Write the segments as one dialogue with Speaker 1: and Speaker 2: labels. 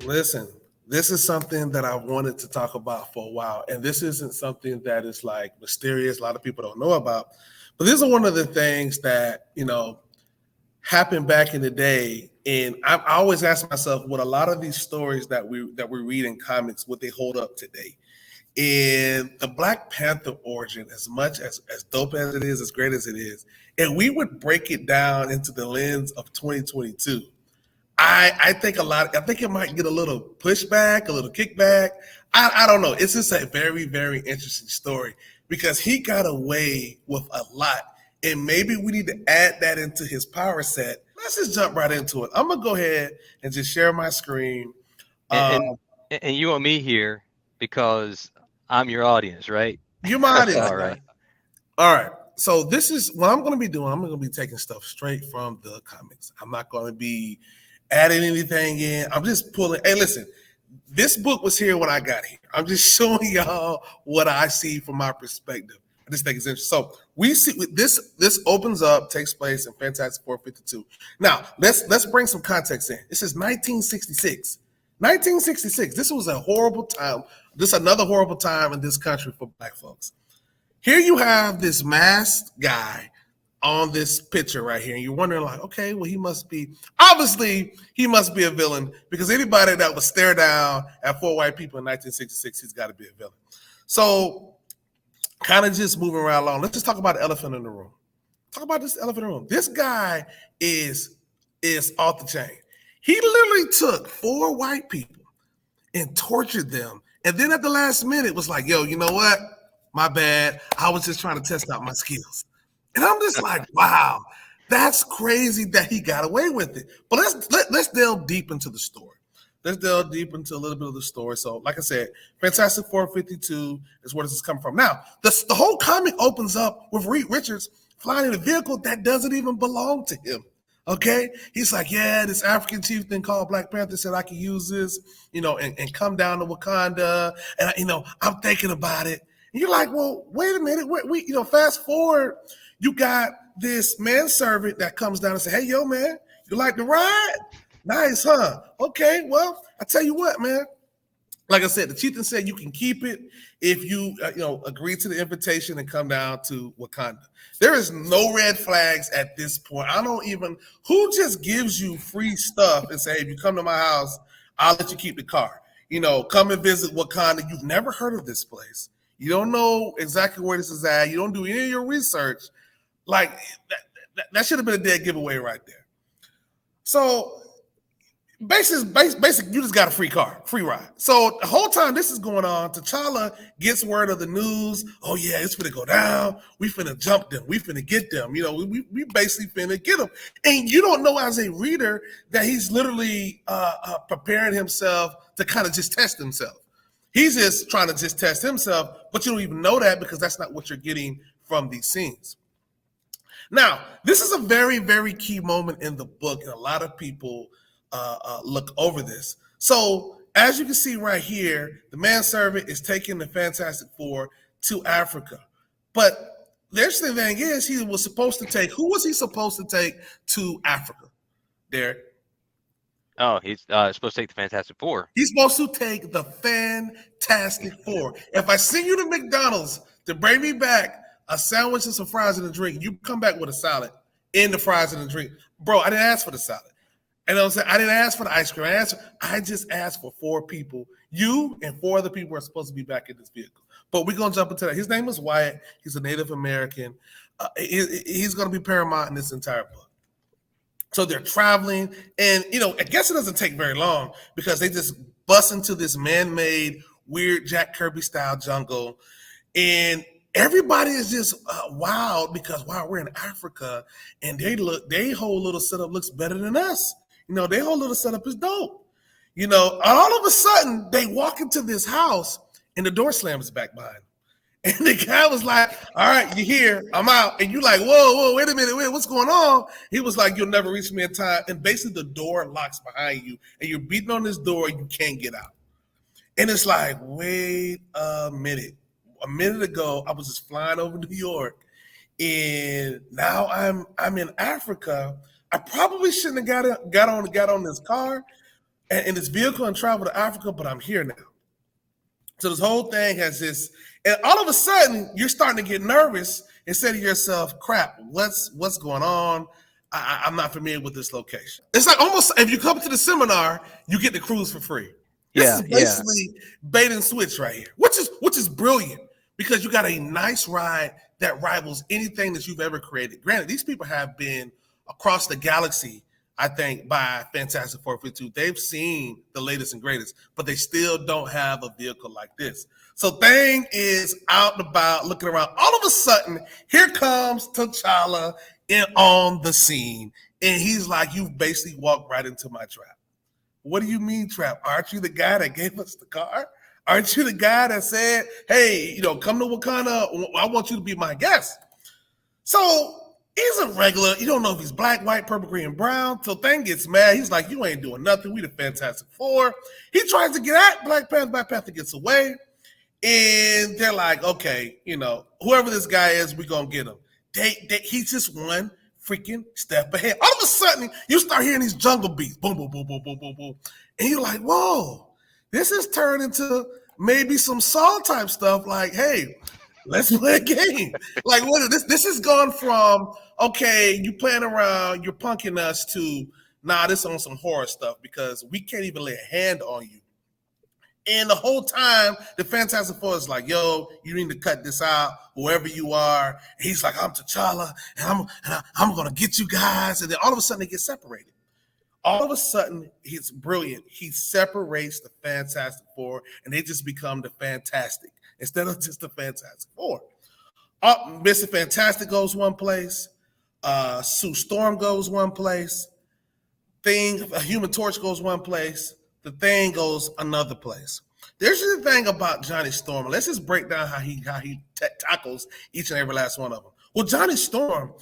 Speaker 1: Listen, this is something that I wanted to talk about for a while, and this isn't something that is like mysterious. A lot of people don't know about, but this is one of the things that happened back in the day. And I always ask myself, would a lot of these stories that we read in comics, would they hold up today? And the Black Panther origin, as much as dope as it is, as great as it is, and we would break it down into the lens of 2022. I think I think it might get a little pushback, a little kickback. I don't know. It's just a very, very interesting story because he got away with a lot. And maybe we need to add that into his power set. Let's just jump right into it. I'm going to go ahead and just share my screen.
Speaker 2: And you want me here because I'm your audience, right?
Speaker 1: You're my audience.
Speaker 2: All right.
Speaker 1: All right. So this is what I'm going to be doing. I'm going to be taking stuff straight from the comics. I'm not going to be adding anything in. I'm just pulling. Hey, listen, this book was here when I got here. I'm just showing y'all what I see from my perspective. I just think it's interesting. So we see this opens up, takes place in Fantastic Four 52. Now let's bring some context in. This is 1966. 1966. This was a horrible time. This is another horrible time in this country for Black folks. Here you have this masked guy on this picture right here, and you're wondering, like, okay, well, he must be a villain because anybody that would stare down at four white people in 1966, he's got to be a villain. So, kind of just moving right along. Let's just talk about the elephant in the room. Talk about this elephant in the room. This guy is off the chain. He literally took four white people and tortured them, and then at the last minute was like, yo, you know what? My bad. I was just trying to test out my skills. And I'm just like, wow, that's crazy that he got away with it. But let's delve deep into the story. Let's delve deep into a little bit of the story. So, like I said, Fantastic Four 52 is where this is coming from. Now, the whole comic opens up with Reed Richards flying in a vehicle that doesn't even belong to him. Okay? He's like, yeah, this African chieftain called Black Panther said I could use this, and come down to Wakanda. And, I'm thinking about it. And you're like, well, wait a minute. Fast forward. You got this manservant that comes down and say, hey, yo, man, you like to ride? Nice, huh? Okay, well, I tell you what, man. Like I said, the chieftain said you can keep it if you, agree to the invitation and come down to Wakanda. There is no red flags at this point. Who just gives you free stuff and say, hey, if you come to my house, I'll let you keep the car. Come and visit Wakanda. You've never heard of this place. You don't know exactly where this is at. You don't do any of your research. Like, that should have been a dead giveaway right there. So, basic, you just got a free ride. So, the whole time this is going on, T'Challa gets word of the news. Oh, yeah, it's finna go down. We finna jump them. We finna get them. We basically finna get them. And you don't know as a reader that he's literally preparing himself to kind of just test himself. He's just trying to just test himself, but you don't even know that because that's not what you're getting from these scenes. Now, this is a very, very key moment in the book, and a lot of people look over this. So, as you can see right here, the manservant is taking the Fantastic Four to Africa. But the interesting thing is, who was he supposed to take to Africa? Derek?
Speaker 2: Oh, he's supposed to take the Fantastic Four.
Speaker 1: He's supposed to take the Fantastic Four. If I send you to McDonald's to bring me back a sandwich and some fries and a drink, you come back with a salad and the fries and the drink. Bro, I didn't ask for the salad. And I'm saying I didn't ask for the ice cream. I just asked for four people. You and four other people are supposed to be back in this vehicle. But we're going to jump into that. His name is Wyatt. He's a Native American. He's going to be paramount in this entire book. So they're traveling, and, I guess it doesn't take very long because they just bust into this man-made, weird Jack Kirby-style jungle, and everybody is just wild because, wow, we're in Africa, and their whole little setup looks better than us. Their whole little setup is dope. All of a sudden, they walk into this house, and the door slams back behind them. And the guy was like, all right, you're here, I'm out. And you like, whoa, wait a minute, what's going on? He was like, you'll never reach me in time. And basically the door locks behind you and you're beating on this door and you can't get out. And it's like, wait a minute. A minute ago, I was just flying over New York and now I'm in Africa. I probably shouldn't have got on this car and in this vehicle and traveled to Africa, but I'm here now. So this whole thing has this, and all of a sudden you're starting to get nervous and say to yourself, "Crap, what's going on? I'm not familiar with this location." It's like almost if you come to the seminar, you get the cruise for free. This is basically bait and switch right here, which is brilliant because you got a nice ride that rivals anything that you've ever created. Granted, these people have been across the galaxy, I think, by Fantastic 452. They've seen the latest and greatest, but they still don't have a vehicle like this. So Thing is out and about, looking around. All of a sudden, here comes T'Challa on the scene. And he's like, you basically walked right into my trap. What do you mean trap? Aren't you the guy that gave us the car? Aren't you the guy that said, hey, come to Wakanda. I want you to be my guest. So he's a regular. You don't know if he's black, white, purple, green, brown. So Thing gets mad. He's like, you ain't doing nothing. We the Fantastic Four. He tries to get at Black Panther. Black Panther gets away. And they're like, okay, whoever this guy is, we're going to get him. He's just one freaking step ahead. All of a sudden, you start hearing these jungle beats. Boom, boom, boom, boom, boom, boom, boom. And you're like, whoa, this has turned into maybe some Saw type stuff. Like, hey, let's play a game. Like, what is this? This has gone from, okay, you playing around, you're punking us to, nah, this on some horror stuff because we can't even lay a hand on you. And the whole time, the Fantastic Four is like, yo, you need to cut this out, whoever you are. And he's like, I'm T'Challa, and I'm going to get you guys. And then all of a sudden, they get separated. All of a sudden, he's brilliant. He separates the Fantastic Four, and they just become the Fantastic instead of just the Fantastic Four. Mr. Fantastic goes one place. Sue Storm goes one place. Human Torch goes one place. The Thing goes another place. There's the thing about Johnny Storm. Let's just break down how he tackles each and every last one of them. Well, Johnny Storm,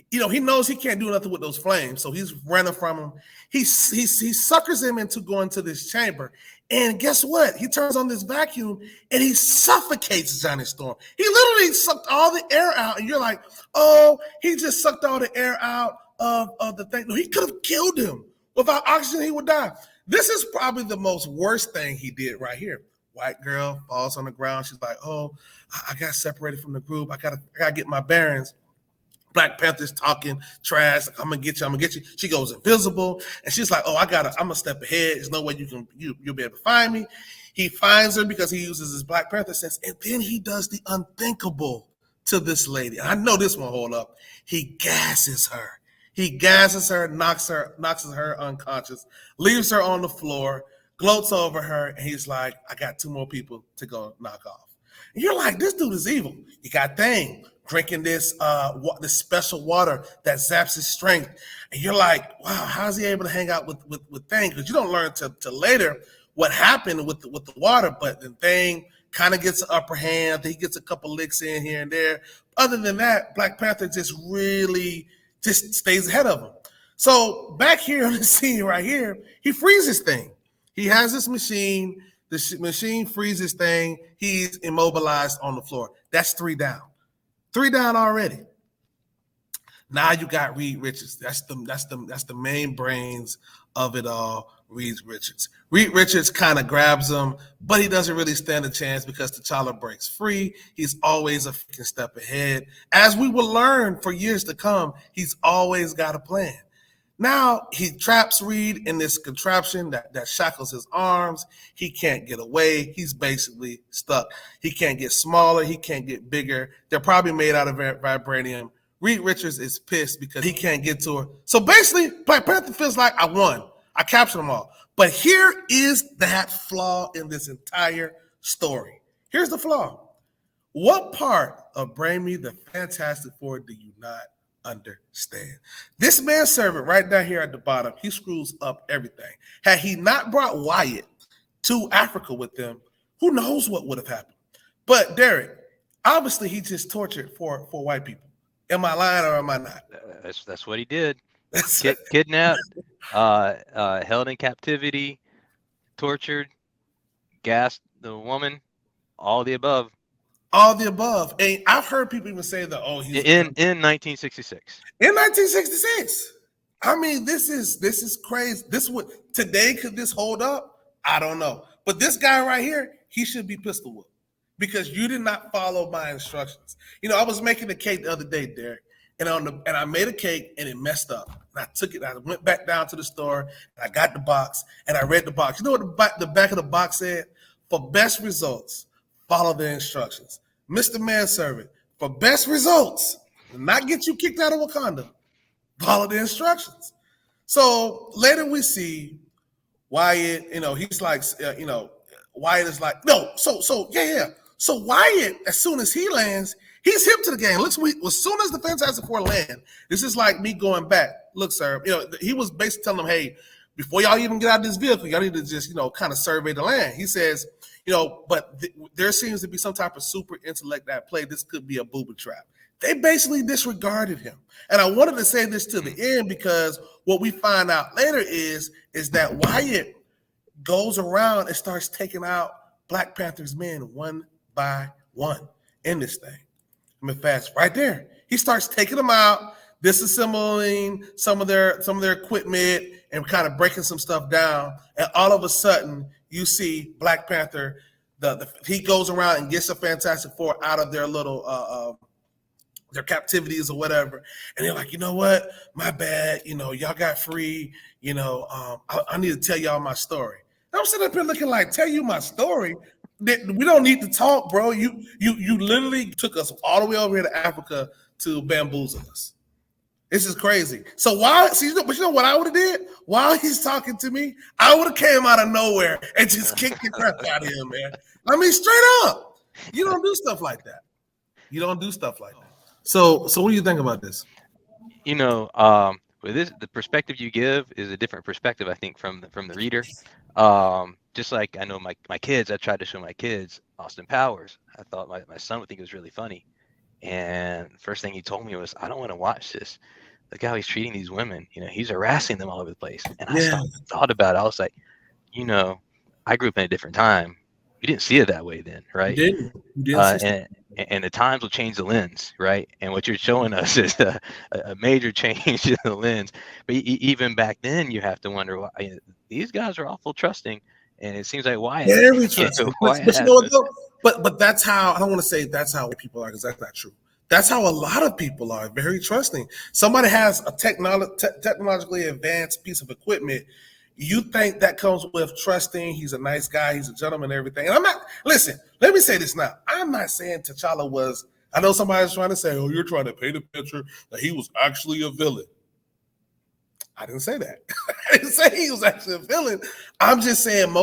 Speaker 1: he knows he can't do nothing with those flames, so he's running from them. He suckers him into going to this chamber, and guess what? He turns on this vacuum, and he suffocates Johnny Storm. He literally sucked all the air out, and you're like, oh, he just sucked all the air out of the Thing. No, he could have killed him. Without oxygen, he would die. This is probably the most worst thing he did right here. White girl falls on the ground. She's like, oh, I got separated from the group. I gotta get my bearings. Black Panther's talking trash. Like, I'm gonna get you. She goes invisible. And she's like, oh, I'm gonna step ahead. There's no way you'll be able to find me. He finds her because he uses his Black Panther sense. And then he does the unthinkable to this lady. I know this won't hold up. He gasses her. He gasses her, knocks her unconscious, leaves her on the floor, gloats over her, and he's like, I got 2 more people to go knock off. And you're like, this dude is evil. You got Thing drinking this special water that zaps his strength. And you're like, wow, how's he able to hang out with Thing? Because you don't learn till later what happened with the water, but the Thing kind of gets an upper hand. He gets a couple licks in here and there. Other than that, Black Panther just really just stays ahead of him. So back here on the scene right here, he freezes Thing. He has this machine. The machine freezes Thing. He's immobilized on the floor. That's 3 down. 3 down already. Now you got Reed Richards. That's the main brains of it all. Reed Richards. Reed Richards kind of grabs him, but he doesn't really stand a chance because T'Challa breaks free. He's always a freaking step ahead. As we will learn for years to come, he's always got a plan. Now he traps Reed in this contraption that shackles his arms. He can't get away. He's basically stuck. He can't get smaller. He can't get bigger. They're probably made out of vibranium. Reed Richards is pissed because he can't get to her. So basically, Black Panther feels like I won. I captured them all. But here is that flaw in this entire story. Here's the flaw. What part of Bring Me the Fantastic Four do you not understand? This manservant right down here at the bottom, he screws up everything. Had he not brought Wyatt to Africa with them, who knows what would have happened? But Derek, Obviously, he just tortured for white people. Am I lying or am I not?
Speaker 2: That's what he did.
Speaker 1: That's
Speaker 2: Kidnapped, held in captivity, tortured, gassed the woman, all the above.
Speaker 1: all the above. And I've heard people even say that, oh, he's
Speaker 2: In 1966.
Speaker 1: in 1966. I mean, this is crazy. This would today could this hold up? I don't know. But this guy right here, he should be pistol whipped because you did not follow my instructions. I was making a cake the other day, Derek, and I made a cake and it messed up. And I took it. I went back down to the store and I got the box and I read the box. You know what the back of the box said? For best results, follow the instructions. Mr. Manservant, for best results, not get you kicked out of Wakanda, follow the instructions. So later we see Wyatt, he's like, Wyatt is like, no, yeah. So Wyatt, as soon as he lands, he's hip to the game. As soon as the Fantastic Four land, this is like me going back. Look, sir, he was basically telling them, hey, before y'all even get out of this vehicle, y'all need to just, kind of survey the land. He says, but there seems to be some type of super intellect at play. This could be a booby trap. They basically disregarded him. And I wanted to say this to the end because what we find out later is that Wyatt goes around and starts taking out Black Panther's men one by one in this thing. I mean, fast right there. He starts taking them out, disassembling some of their equipment and kind of breaking some stuff down. And all of a sudden, you see Black Panther. He goes around and gets the Fantastic Four out of their little their captivities or whatever. And they're like, you know what? My bad. Y'all got free. I need to tell y'all my story. And I'm sitting up here looking like, tell you my story? We don't need to talk, bro. You literally took us all the way over here to Africa to bamboozle us. This is crazy. So but you know what I would have did? While he's talking to me, I would have came out of nowhere and just kicked the crap out of him, man. I mean, straight up. You don't do stuff like that. You don't do stuff like that. So what do you think about this?
Speaker 2: With this, the perspective you give is a different perspective, I think, from the reader. Just like I know my kids, I tried to show my kids Austin Powers. I thought my son would think it was really funny. And the first thing he told me was, I don't want to watch this. Look how he's treating these women. He's harassing them all over the place. And I thought about it. I was like, I grew up in a different time. You didn't see it that way then, right?
Speaker 1: You didn't
Speaker 2: and the times will change the lens, right? And what you're showing us is a major change in the lens. But even back then, you have to wonder why these guys are awful trusting, and it seems like Wyatt.
Speaker 1: Very trusting. But you know what though? But that's how I don't want to say that's how people are because that's not true. That's how a lot of people are, very trusting. Somebody has a technologically advanced piece of equipment. You think that comes with trusting. He's a nice guy. He's a gentleman and everything. And listen, let me say this now. I'm not saying T'Challa was, I know somebody's trying to say, oh, you're trying to paint a picture that he was actually a villain. I didn't say that. I didn't say he was actually a villain. I'm just saying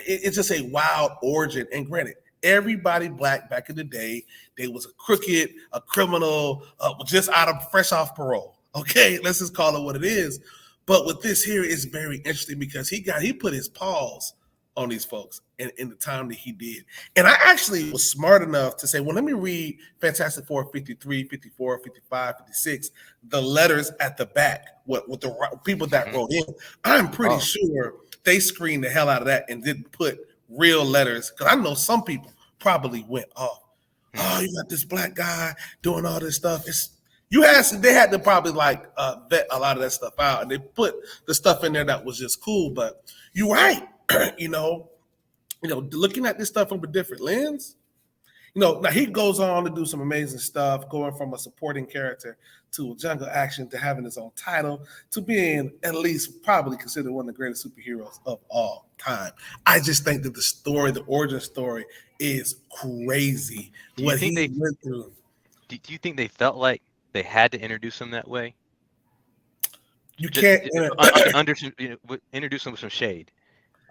Speaker 1: it's just a wild origin. And granted, everybody Black back in the day, they was a crooked, a criminal, just fresh off parole. Okay, let's just call it what it is. But with this here, it's very interesting because he put his paws on these folks in the time that he did. And I actually was smart enough to say, well, let me read Fantastic Four 53, 54, 55, 56, the letters at the back, with the people that wrote in. I'm pretty sure they screened the hell out of that and didn't put real letters. Because I know some people probably went off. Oh, you got this Black guy doing all this stuff. They had to probably vet a lot of that stuff out, and they put the stuff in there that was just cool. But you're right, looking at this stuff from a different lens. Now he goes on to do some amazing stuff, going from a supporting character to a jungle action to having his own title to being at least probably considered one of the greatest superheroes of all time. I just think that the origin story, is crazy. What he went through.
Speaker 2: Do you think they felt like they had to introduce him that way?
Speaker 1: You can't
Speaker 2: introduce him with some shade.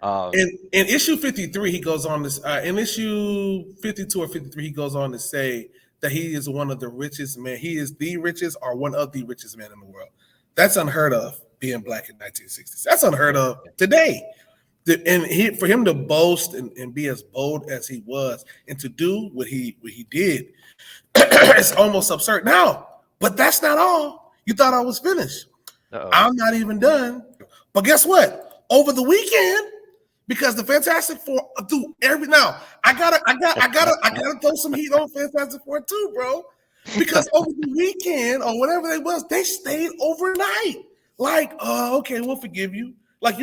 Speaker 1: In issue 53, he goes on this. In issue 52 or 53, he goes on to say that he is one of the richest men. He is the richest or one of the richest men in the world. That's unheard of being Black in 1960s. That's unheard of today. For him to boast and be as bold as he was, and to do what he did, it's almost absurd. Now, but that's not all. You thought I was finished.
Speaker 2: Uh-oh.
Speaker 1: I'm not even done. But guess what? Over the weekend, because the Fantastic Four do every now, I gotta throw some heat on Fantastic Four too, bro. Because over the weekend or whatever it was, they stayed overnight. Like, okay, we'll forgive you. Like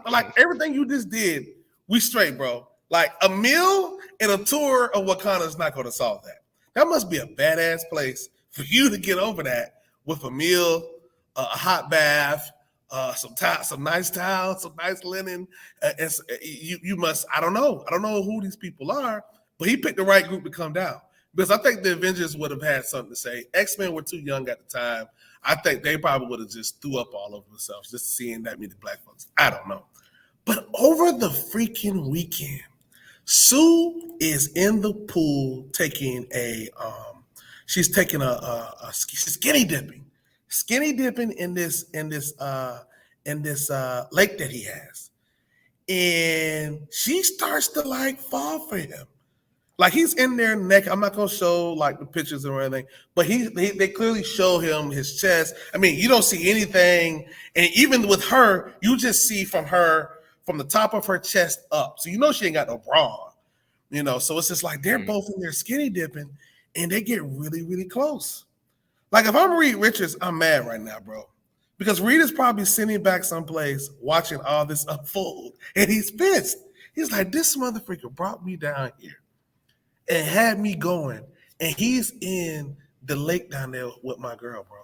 Speaker 1: like everything you just did, we straight, bro. Like a meal and a tour of Wakanda is not going to solve that. That must be a badass place for you to get over that with a meal, a hot bath, some nice towels, some nice linen. You must. I don't know who these people are, but he picked the right group to come down. Because I think the Avengers would have had something to say. X-Men were too young at the time. I think they probably would have just threw up all over themselves just seeing that many black folks. I don't know. But over the freaking weekend, Sue is in the pool taking she's taking she's skinny dipping in this lake that he has. And she starts to like fall for him. Like he's in there neck. I'm not gonna show like the pictures or anything, but they clearly show him his chest. I mean, you don't see anything, and even with her, you just see from the top of her chest up. So you know she ain't got no bra, you know. So it's just like they're both in there skinny dipping, and they get really, really close. Like if I'm Reed Richards, I'm mad right now, bro, because Reed is probably sitting back someplace watching all this unfold, and he's pissed. He's like, this motherfucker brought me down here and had me going, and he's in the lake down there with my girl, bro.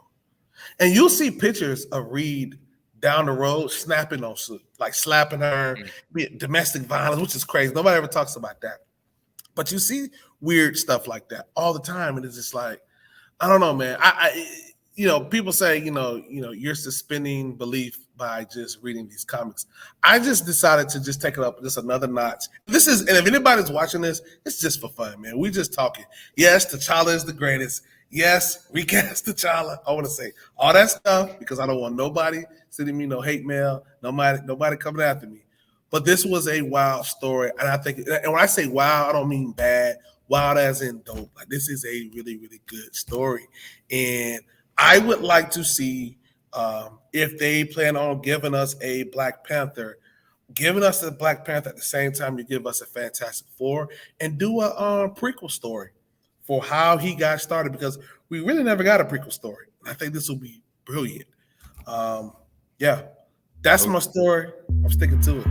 Speaker 1: And you'll see pictures of Reed down the road snapping on Sue, like slapping her, domestic violence, which is crazy. Nobody ever talks about that. But you see weird stuff like that all the time, and it's just like, I don't know, man. People say, you're suspending belief by just reading these comics. I just decided to just take it up just another notch. And if anybody's watching this, it's just for fun, man. We just talking. Yes, T'Challa is the greatest. Yes, recast T'Challa. I want to say all that stuff because I don't want nobody sending me no hate mail, nobody coming after me. But this was a wild story, and I think, and when I say wild, I don't mean bad. Wild as in dope. Like this is a really, really good story, and I would like to see if they plan on giving us a Black Panther, giving us a Black Panther at the same time you give us a Fantastic Four, and do a prequel story for how he got started, because we really never got a prequel story. I think this will be brilliant. Yeah, that's my story. I'm sticking to it.